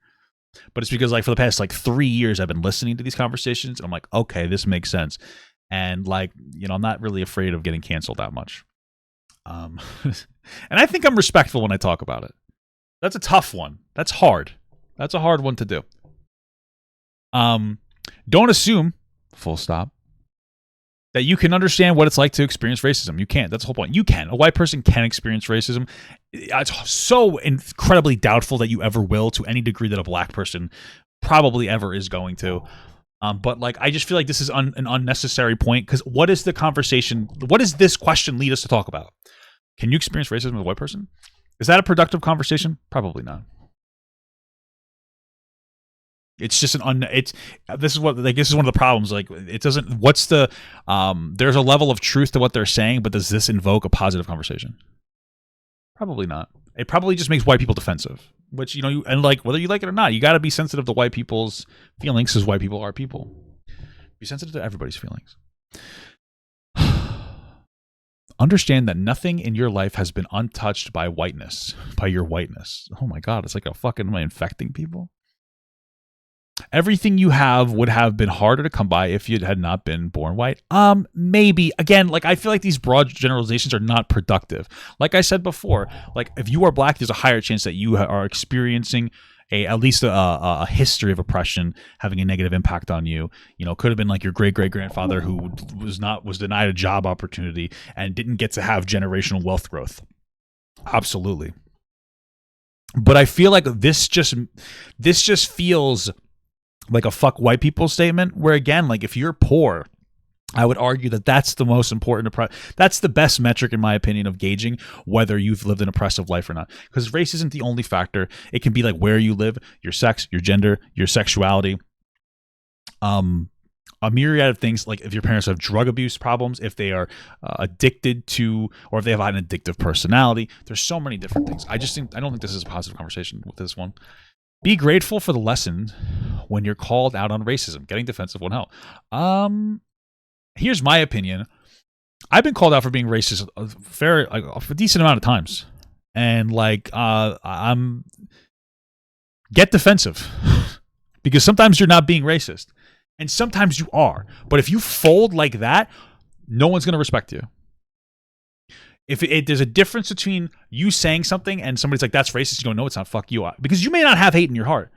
But it's because like for the past like 3 years I've been listening to these conversations and I'm like, okay, this makes sense. And like, I'm not really afraid of getting canceled that much. And I think I'm respectful when I talk about it. That's a tough one. That's hard. That's a hard one to do. Don't assume, full stop, that you can understand what it's like to experience racism. You can't. That's the whole point. You can. A white person can experience racism. It's so incredibly doubtful that you ever will, to any degree that a black person probably ever is going to. But like, I just feel like this is an unnecessary point, because what is the conversation? What does this question lead us to talk about? Can you experience racism with a white person? Is that a productive conversation? Probably not. It's just this is one of the problems. Like, it doesn't, there's a level of truth to what they're saying, but does this invoke a positive conversation? Probably not. It probably just makes white people defensive, which, and like, whether you like it or not, you got to be sensitive to white people's feelings, because white people are people. Be sensitive to everybody's feelings. Understand that nothing in your life has been untouched by whiteness, by your whiteness. Oh my God, it's like am I infecting people? Everything you have would have been harder to come by if you had not been born white. Maybe. Again, like, I feel like these broad generalizations are not productive. Like I said before, like, if you are black, there's a higher chance that you are experiencing at least a history of oppression having a negative impact on you. Could have been like your great-great-grandfather who was denied a job opportunity and didn't get to have generational wealth growth. Absolutely. But I feel like this just feels like a fuck white people statement, where, again, like, if you're poor, I would argue that that's the most important. That's the best metric, in my opinion, of gauging whether you've lived an oppressive life or not. Because race isn't the only factor. It can be like where you live, your sex, your gender, your sexuality, a myriad of things. Like if your parents have drug abuse problems, if they are addicted to, or if they have an addictive personality. There's so many different things. I don't think this is a positive conversation with this one. Be grateful for the lesson when you're called out on racism. Getting defensive won't help. Here's my opinion. I've been called out for being racist a decent amount of times, and get defensive because sometimes you're not being racist, and sometimes you are. But if you fold like that, no one's going to respect you. If there's a difference between you saying something and somebody's like, that's racist, you go, no, it's not, fuck you. Because you may not have hate in your heart.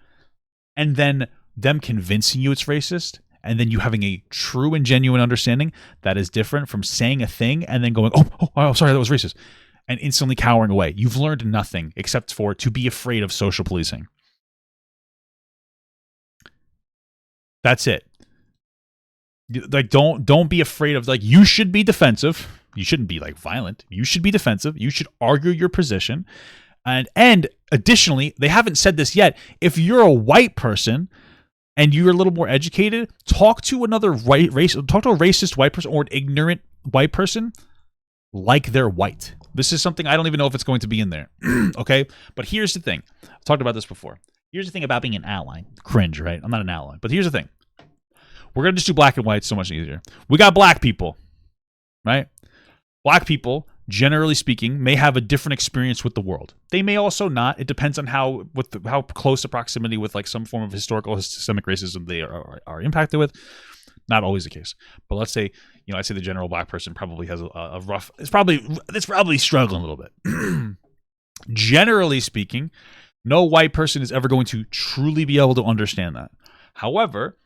And then them convincing you it's racist, and then you having a true and genuine understanding, that is different from saying a thing and then going, oh, sorry, that was racist, and instantly cowering away. You've learned nothing except for to be afraid of social policing. That's it. Like, don't be afraid of, like, you should be defensive. You shouldn't be like violent. You should be defensive. You should argue your position. And additionally, they haven't said this yet. If you're a white person and you're a little more educated, talk to another talk to a racist white person or an ignorant white person like they're white. This is something I don't even know if it's going to be in there. Okay? But here's the thing. I've talked about this before. Here's the thing about being an ally. Cringe, right? I'm not an ally. But here's the thing. We're going to just do black and white so much easier. We got black people, right? Black people, generally speaking, may have a different experience with the world. They may also not. It depends on how close the proximity with like some form of historical systemic racism they are impacted with. Not always the case. But let's say, I'd say the general black person probably has a rough. It's probably struggling a little bit. Generally speaking, no white person is ever going to truly be able to understand that. However,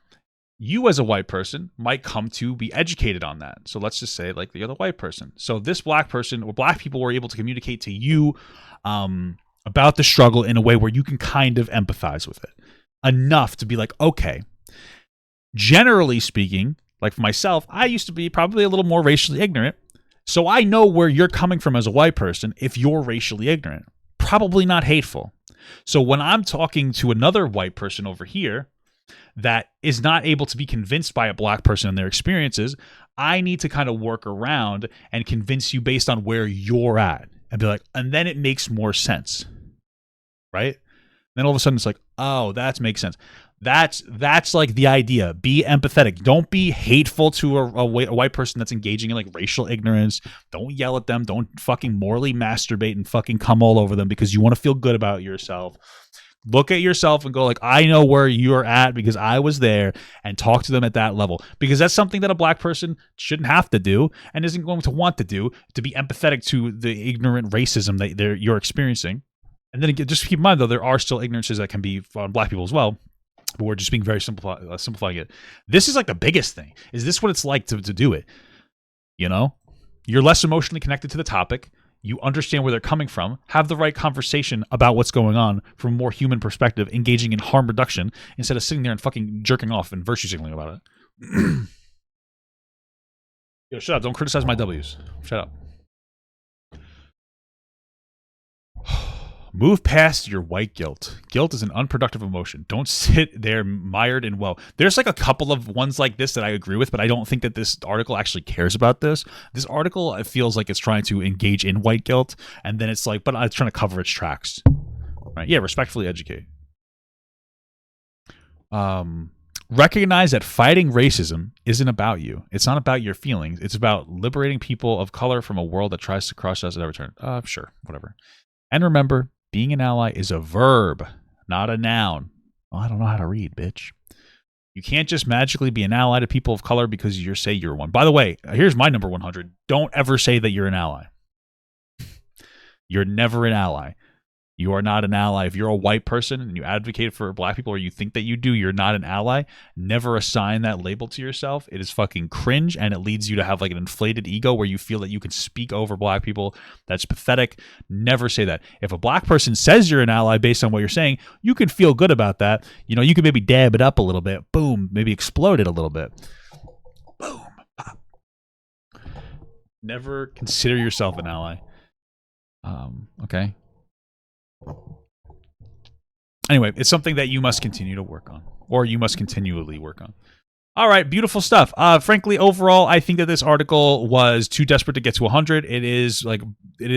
you as a white person might come to be educated on that. So let's just say like the other white person. So this black person or black people were able to communicate to you about the struggle in a way where you can kind of empathize with it enough to be like, okay, generally speaking, like for myself, I used to be probably a little more racially ignorant. So I know where you're coming from as a white person if you're racially ignorant. Probably not hateful. So when I'm talking to another white person over here that is not able to be convinced by a black person and their experiences, I need to kind of work around and convince you based on where you're at and be like, and then it makes more sense. Right? Then all of a sudden it's like, oh, that makes sense. That's like the idea. Be empathetic. Don't be hateful to a white person that's engaging in like racial ignorance. Don't yell at them. Don't fucking morally masturbate and fucking come all over them because you want to feel good about yourself. Look at yourself and go like, I know where you're at because I was there, and talk to them at that level, because that's something that a black person shouldn't have to do and isn't going to want to do, to be empathetic to the ignorant racism that you're experiencing. And then again, just keep in mind though, there are still ignorances that can be on black people as well. But we're just being very simplifying it. This is like the biggest thing. Is this what it's like to do it? You know, you're less emotionally connected to the topic. You understand where they're coming from. Have the right conversation about what's going on from a more human perspective, engaging in harm reduction instead of sitting there and fucking jerking off and virtue signaling about it. Yo, shut up. Don't criticize my W's. Shut up. Move past your white guilt. Guilt is an unproductive emotion. Don't sit there mired in woe. There's like a couple of ones like this that I agree with, but I don't think that this article actually cares about this. This article, it feels like it's trying to engage in white guilt, and then it's like, but it's trying to cover its tracks. Right? Yeah, respectfully educate. Recognize that fighting racism isn't about you. It's not about your feelings. It's about liberating people of color from a world that tries to crush us at every turn. Sure, whatever. And remember, being an ally is a verb, not a noun. Well, I don't know how to read, bitch. You can't just magically be an ally to people of color because you say you're one. By the way, here's my number 100. Don't ever say that you're an ally. You're never an ally. You are not an ally. If you're a white person and you advocate for black people, or you think that you do, you're not an ally. Never assign that label to yourself. It is fucking cringe, and it leads you to have like an inflated ego where you feel that you can speak over black people. That's pathetic. Never say that. If a black person says you're an ally based on what you're saying, you can feel good about that. You know, you can maybe dab it up a little bit. Boom. Maybe explode it a little bit. Boom. Pop. Never consider yourself an ally. Okay. Anyway, it's something that you must continue to work on, or you must continually work on. All right, beautiful stuff. Frankly, overall, I think that this article was too desperate to get to 100. It is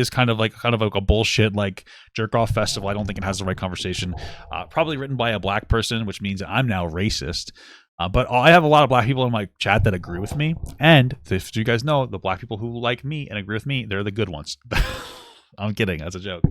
kind of like a bullshit like jerk off festival. I don't think it has the right conversation. Probably written by a black person, which means I'm now racist. But I have a lot of black people in my chat that agree with me, and if you guys know, the black people who like me and agree with me, they're the good ones. I'm kidding. That's a joke.